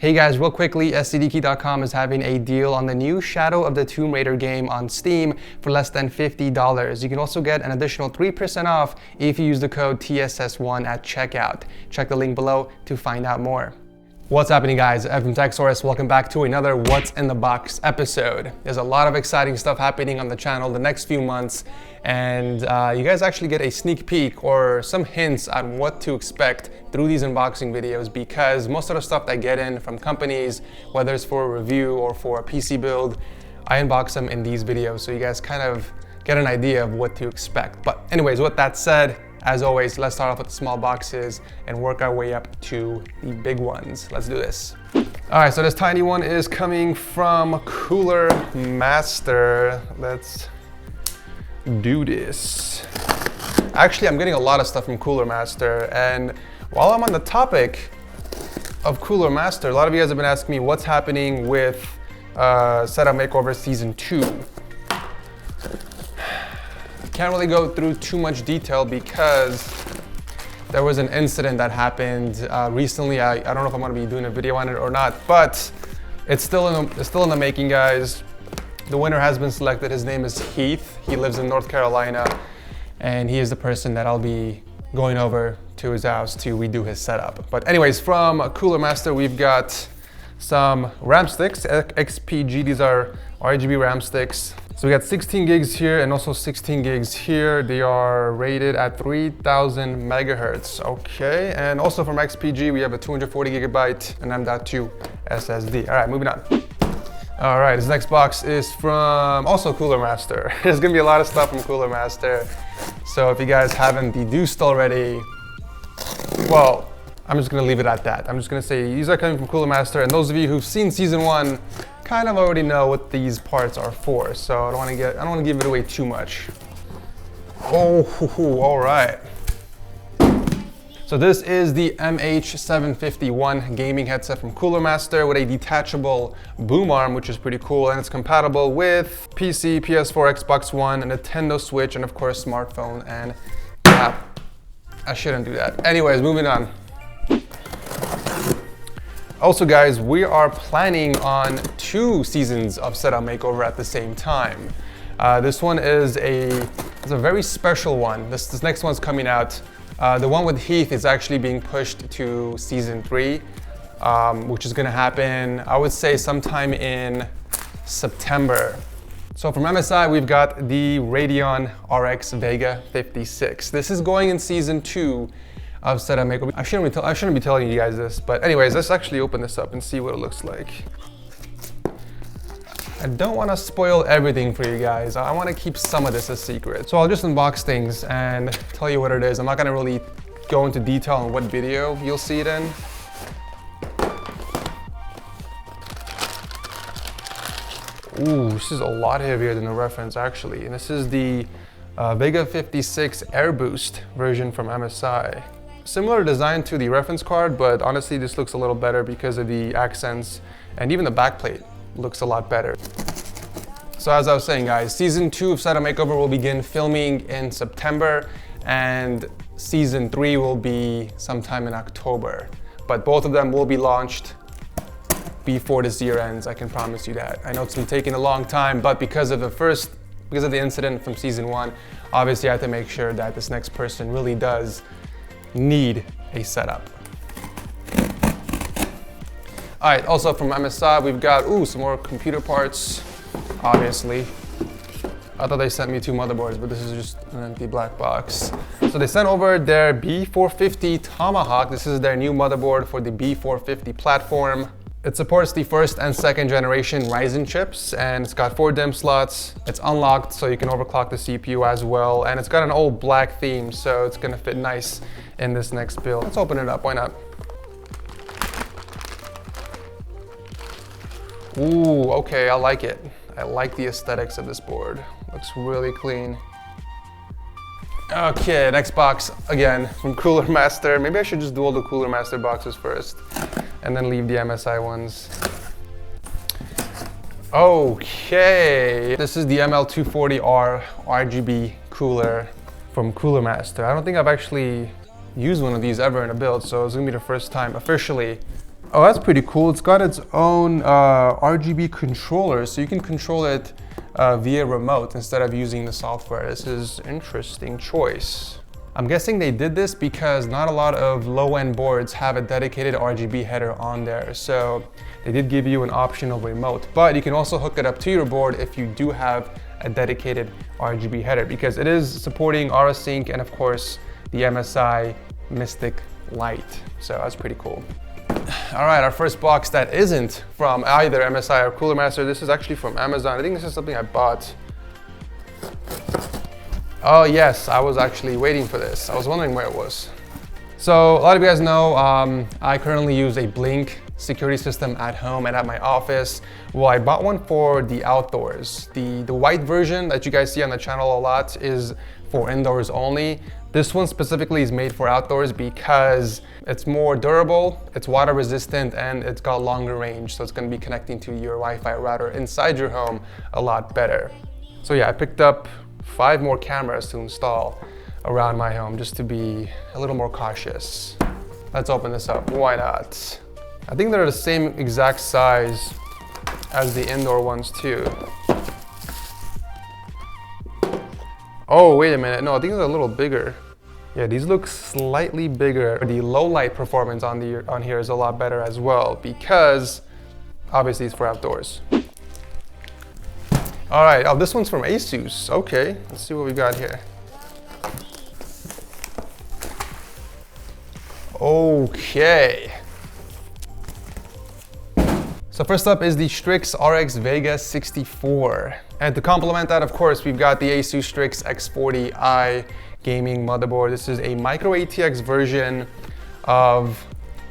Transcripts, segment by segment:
Hey guys, real quickly, SCDkey.com is having a deal on the new Shadow of the Tomb Raider game on Steam for less than $50. You can also get an additional 3% off if you use the code TSS1 at checkout. Check the link below to find out more. What's happening, guys? I'm from TechSource. Welcome back to another What's in the Box episode. There's a lot of exciting stuff happening on the channel the next few months, and you guys actually get a sneak peek or some hints on what to expect through these unboxing videos, because most of the stuff that get in from companies, whether it's for a review or for a PC build, I unbox them in these videos so you guys kind of get an idea of what to expect. But anyways, with that said, as always, let's start off with the small boxes and work our way up to the big ones. Let's do this. All right, so this tiny one is coming from Cooler Master. Let's do this. Actually, I'm getting a lot of stuff from Cooler Master, and while I'm on the topic of Cooler Master, a lot of you guys have been asking me what's happening with Setup Makeover Season 2. Can't really go through too much detail because there was an incident that happened recently. I don't know if I'm going to be doing a video on it or not, but it's still in the making, guys. The winner has been selected. His name is Heath. He lives in North Carolina, and he is the person that I'll be going over to his house to redo his setup. But anyways, from Cooler Master, we've got some RAM sticks, XPG. These are RGB RAM sticks. So we got 16 gigs here and also 16 gigs here. They are rated at 3000 megahertz. Okay, and also from XPG, we have a 240 gigabyte and M.2 SSD. All right, moving on. All right, this next box is from also Cooler Master. There's gonna be a lot of stuff from Cooler Master. So if you guys haven't deduced already, well, I'm just gonna leave it at that. I'm just gonna say these are coming from Cooler Master, and those of you who've seen season 1 kind of already know what these parts are for, so I don't want to give it away too much. Oh, all right. So this is the MH751 gaming headset from Cooler Master with a detachable boom arm, which is pretty cool, and it's compatible with PC, PS4, Xbox One, a Nintendo Switch, and of course smartphone and app. I shouldn't do that. Anyways, moving on. Also, guys, we are planning on 2 seasons of Setup Makeover at the same time. This one is a very special one. This next one's coming out. The one with Heath is actually being pushed to season 3, which is gonna happen, I would say, sometime in September. So from MSI, we've got the Radeon RX Vega 56. This is going in season 2 of Setup Makeover. I shouldn't be telling you guys this, but anyways, let's actually open this up and see what it looks like. I don't want to spoil everything for you guys. I want to keep some of this a secret. So I'll just unbox things and tell you what it is. I'm not going to really go into detail on what video you'll see it in. Ooh, this is a lot heavier than the reference, actually. And this is the Vega 56 Air Boost version from MSI. Similar design to the reference card, but honestly this looks a little better because of the accents, and even the backplate looks a lot better. So as I was saying, guys, season 2 of Setup Makeover will begin filming in September, and season 3 will be sometime in October. But both of them will be launched before this year ends, I can promise you that. I know it's been taking a long time, but because of the incident from season 1, obviously I have to make sure that this next person really does need a setup. All right, also from MSI, we've got some more computer parts, obviously. I thought they sent me 2 motherboards, but this is just an empty black box. So they sent over their B450 Tomahawk. This is their new motherboard for the B450 platform. It supports the 1st and 2nd generation Ryzen chips, and it's got 4 DIMM slots. It's unlocked, so you can overclock the CPU as well. And it's got an old black theme, so it's gonna fit nice in this next build. Let's open it up, why not? Ooh, okay, I like it. I like the aesthetics of this board. Looks really clean. Okay, next box, again, from Cooler Master. Maybe I should just do all the Cooler Master boxes first and then leave the MSI ones. Okay, this is the ML240R RGB cooler from Cooler Master. I don't think I've actually used one of these ever in a build, so it's gonna be the first time officially Oh, that's pretty cool. It's got its own RGB controller, so you can control it via remote instead of using the software. This is an interesting choice. I'm guessing they did this because not a lot of low-end boards have a dedicated RGB header on there. So they did give you an optional remote, but you can also hook it up to your board if you do have a dedicated RGB header, because it is supporting Aura Sync and of course the MSI Mystic Light. So that's pretty cool. All right, our first box that isn't from either MSI or Cooler Master. This is actually from Amazon. I think this is something I bought. Oh yes, I was actually waiting for this. I was wondering where it was. So a lot of you guys know I currently use a Blink security system at home and at my office. Well, I bought one for the outdoors. The white version that you guys see on the channel a lot is for indoors only. This one specifically is made for outdoors because it's more durable, it's water resistant, and it's got longer range. So it's gonna be connecting to your Wi-Fi router inside your home a lot better. So yeah, I picked up 5 more cameras to install around my home just to be a little more cautious. Let's open this up, why not? I think they're the same exact size as the indoor ones too. Oh, wait a minute. No, I think they're a little bigger. Yeah, these look slightly bigger. The low light performance on here is a lot better as well because obviously it's for outdoors. All right, oh, this one's from Asus. Okay, let's see what we got here. Okay. So first up is the Strix RX Vega 64. And to complement that, of course, we've got the Asus Strix X40i gaming motherboard. This is a micro ATX version of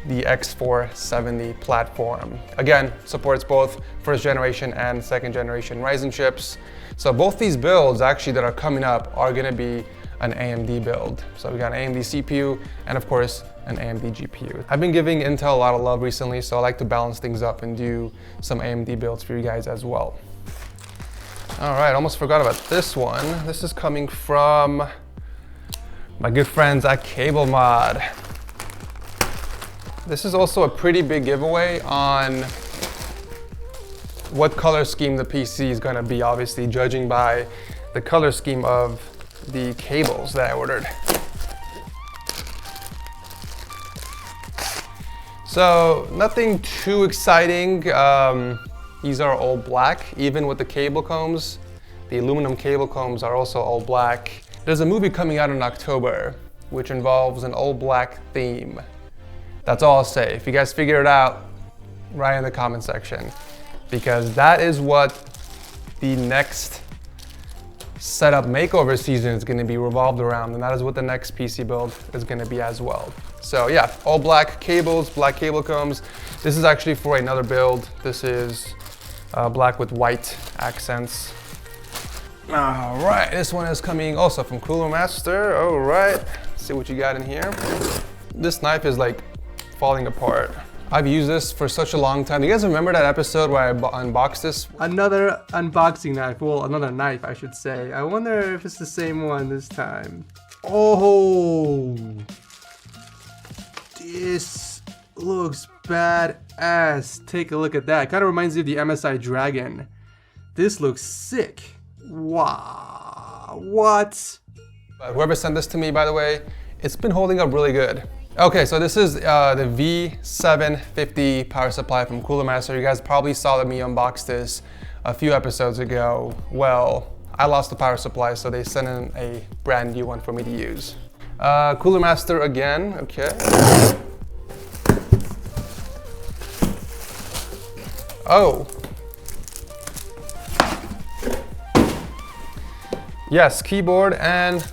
the X470 platform. Again, supports both first generation and second generation Ryzen chips. So both these builds actually that are coming up are gonna be an AMD build. So we got an AMD CPU and of course an AMD GPU. I've been giving Intel a lot of love recently, so I like to balance things up and do some AMD builds for you guys as well. All right, almost forgot about this one. This is coming from my good friends at Cable Mod. This is also a pretty big giveaway on what color scheme the PC is gonna be, obviously judging by the color scheme of the cables that I ordered. So nothing too exciting. These are all black, even with the cable combs. The aluminum cable combs are also all black. There's a movie coming out in October, which involves an all black theme. That's all I'll say. If you guys figure it out, write in the comment section, because that is what the next setup makeover season is gonna be revolved around, and that is what the next PC build is gonna be as well. So yeah, all black cables, black cable combs. This is actually for another build. This is black with white accents. All right, this one is coming also from Cooler Master. All right, let's see what you got in here. This knife is like falling apart. I've used this for such a long time. You guys remember that episode where I unboxed this? Another unboxing knife, well, another knife I should say. I wonder if it's the same one this time. Oh, this looks badass. Take a look at that. Kind of reminds me of the MSI Dragon. This looks sick. Wow, what? Whoever sent this to me, by the way, it's been holding up really good. Okay, so this is the V450 power supply from Cooler Master. You guys probably saw me unbox this a few episodes ago. Well, I lost the power supply, so they sent in a brand new one for me to use. Cooler Master again, okay. Oh. Yes, keyboard, and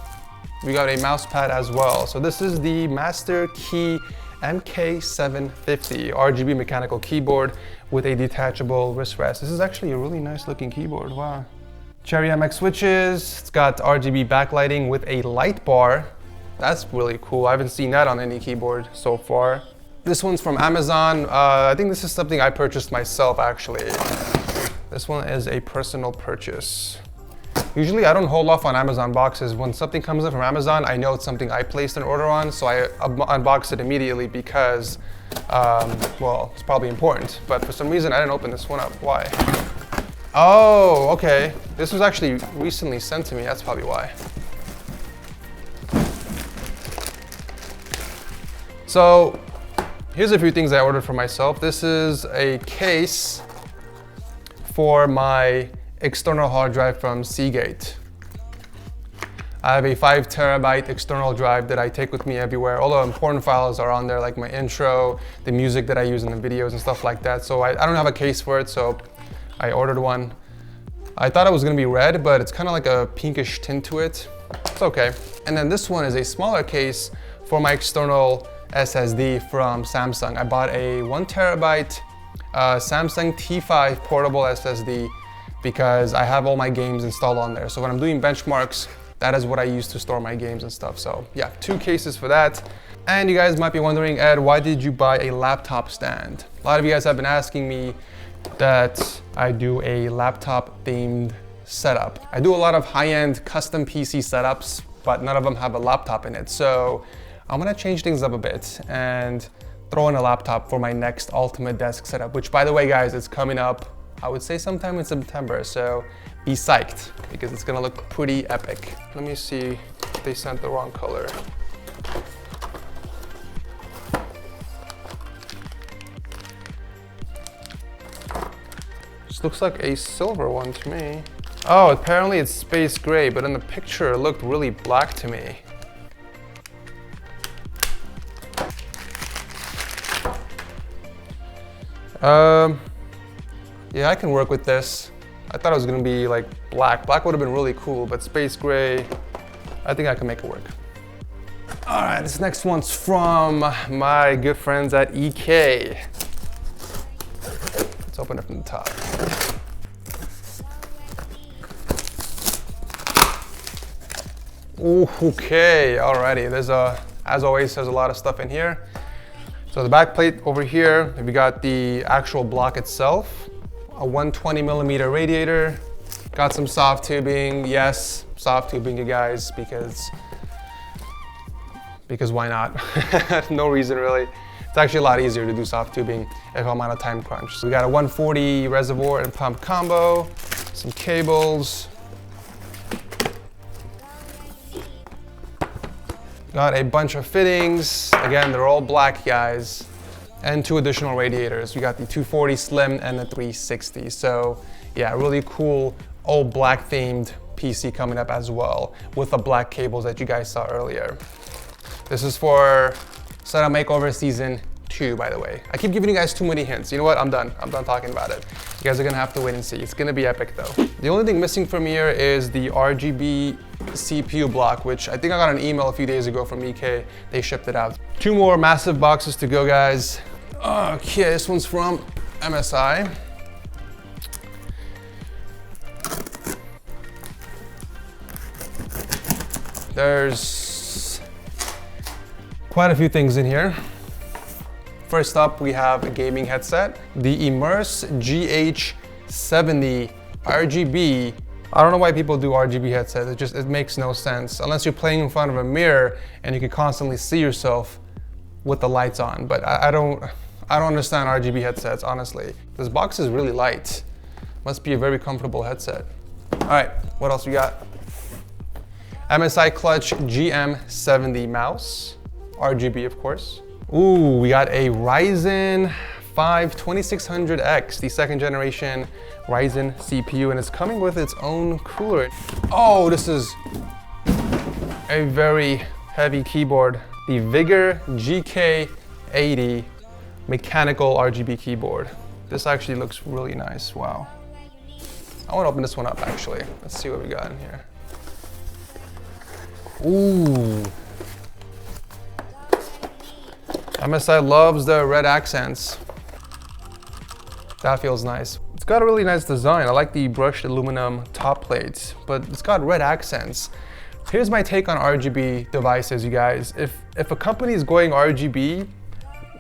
we got a mouse pad as well. So this is the Master Key MK750 RGB mechanical keyboard with a detachable wrist rest. This is actually a really nice looking keyboard, wow. Cherry MX switches, it's got RGB backlighting with a light bar. That's really cool. I haven't seen that on any keyboard so far. This one's from Amazon. I think this is something I purchased myself actually. This one is a personal purchase. Usually I don't hold off on Amazon boxes. When something comes in from Amazon, I know it's something I placed an order on, so I unbox it immediately because, well, it's probably important. But for some reason, I didn't open this one up. Why? Oh, okay. This was actually recently sent to me. That's probably why. So here's a few things I ordered for myself. This is a case for my external hard drive from Seagate. I have a 5 terabyte external drive that I take with me everywhere. All the important files are on there, like my intro, the music that I use in the videos and stuff like that. So I don't have a case for it, so I ordered one. I thought it was gonna be red, but it's kind of like a pinkish tint to it. It's okay. And then this one is a smaller case for my external SSD from Samsung. I bought a 1 terabyte Samsung T5 portable SSD because I have all my games installed on there. So when I'm doing benchmarks, that is what I use to store my games and stuff. So yeah, 2 cases for that. And you guys might be wondering, Ed, why did you buy a laptop stand? A lot of you guys have been asking me that I do a laptop themed setup. I do a lot of high-end custom PC setups, but none of them have a laptop in it. So I'm gonna change things up a bit and throw in a laptop for my next ultimate desk setup, which by the way, guys, it's coming up, I would say sometime in September. So be psyched because it's gonna look pretty epic. Let me see if they sent the wrong color. This looks like a silver one to me. Oh, apparently it's space gray, but in the picture it looked really black to me. Yeah, I can work with this. I thought it was gonna be like black. Black would have been really cool, but space gray, I think I can make it work. All right, this next one's from my good friends at EK. Let's open it from the top. Ooh, okay, alrighty. There's as always, there's a lot of stuff in here. So the back plate over here, we got the actual block itself, a 120 millimeter radiator, got some soft tubing. Yes, soft tubing, you guys, because why not? No reason really. It's actually a lot easier to do soft tubing if I'm on a time crunch. So we got a 140 reservoir and pump combo, some cables. Got a bunch of fittings. Again, they're all black, guys. And 2 additional radiators. We got the 240 Slim and the 360. So yeah, really cool old black themed PC coming up as well with the black cables that you guys saw earlier. This is for Setup Makeover Season 2, by the way. I keep giving you guys too many hints. You know what? I'm done talking about it. You guys are gonna have to wait and see. It's gonna be epic though. The only thing missing from here is the RGB CPU block, which I think I got an email a few days ago from EK. They shipped it out. 2 more massive boxes to go, guys. Okay, this one's from MSI. There's quite a few things in here. First up, we have a gaming headset, the Immerse GH70 RGB. I don't know why people do RGB headsets. It makes no sense unless you're playing in front of a mirror and you can constantly see yourself with the lights on. But I don't understand RGB headsets, honestly. This box is really light. Must be a very comfortable headset. All right, what else we got? MSI Clutch GM70 mouse, RGB of course. Ooh, we got a Ryzen 5 2600X, the 2nd generation Ryzen CPU, and it's coming with its own cooler. Oh, this is a very heavy keyboard. The Vega GK80 mechanical RGB keyboard. This actually looks really nice, wow. I want to open this one up actually. Let's see what we got in here. Ooh. MSI loves the red accents. That feels nice. It's got a really nice design. I like the brushed aluminum top plates, but it's got red accents. Here's my take on RGB devices, you guys. If a company is going RGB,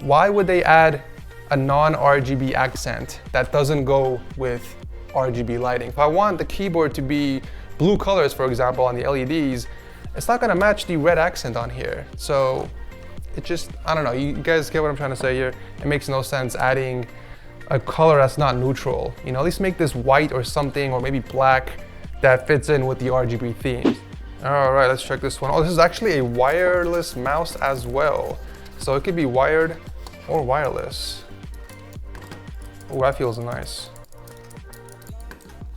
why would they add a non-RGB accent that doesn't go with RGB lighting? If I want the keyboard to be blue colors, for example, on the LEDs, it's not gonna match the red accent on here. So it just, I don't know, you guys get what I'm trying to say here? It makes no sense adding a color that's not neutral. You know, at least make this white or something, or maybe black that fits in with the RGB themes. All right, let's check this one. Oh, this is actually a wireless mouse as well. So it could be wired or wireless. Oh, that feels nice.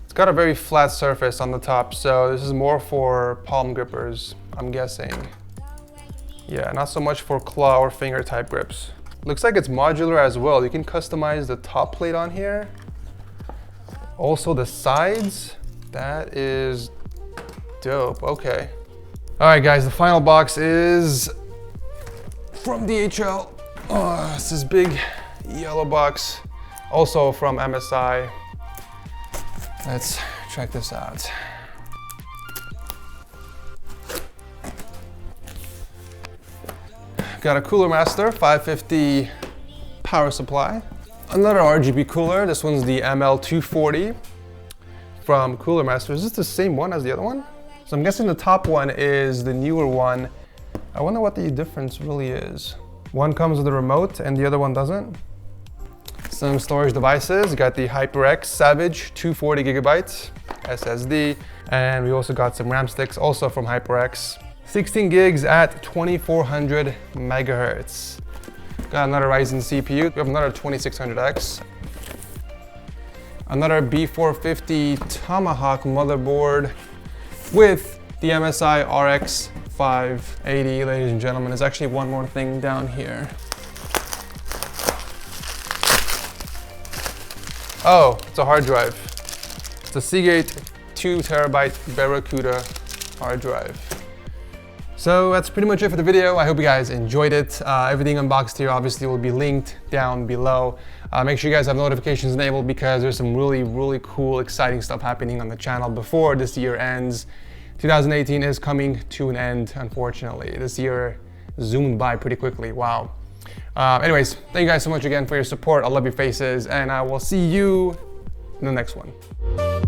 It's got a very flat surface on the top, so this is more for palm grippers, I'm guessing. Yeah, not so much for claw or finger type grips. Looks like it's modular as well. You can customize the top plate on here. Also the sides, that is dope, okay. All right guys, the final box is from DHL. Oh, it's this big yellow box, also from MSI. Let's check this out. Got a Cooler Master 550 power supply. Another RGB cooler. This one's the ML240 from Cooler Master. Is this the same one as the other one? So I'm guessing the top one is the newer one. I wonder what the difference really is. One comes with a remote and the other one doesn't. Some storage devices. Got the HyperX Savage 240 gigabytes SSD. And we also got some RAM sticks, also from HyperX. 16 gigs at 2400 megahertz. Got another Ryzen CPU. We have another 2600X. Another B450 Tomahawk motherboard with the MSI RX 580, ladies and gentlemen. There's actually one more thing down here. Oh, it's a hard drive. It's a Seagate 2 terabyte Barracuda hard drive. So that's pretty much it for the video. I hope you guys enjoyed it. Everything unboxed here obviously will be linked down below. Make sure you guys have notifications enabled because there's some really cool, exciting stuff happening on the channel before this year ends. 2018 is coming to an end, unfortunately. This year zoomed by pretty quickly, wow. Anyways, thank you guys so much again for your support. I love your faces, and I will see you in the next one.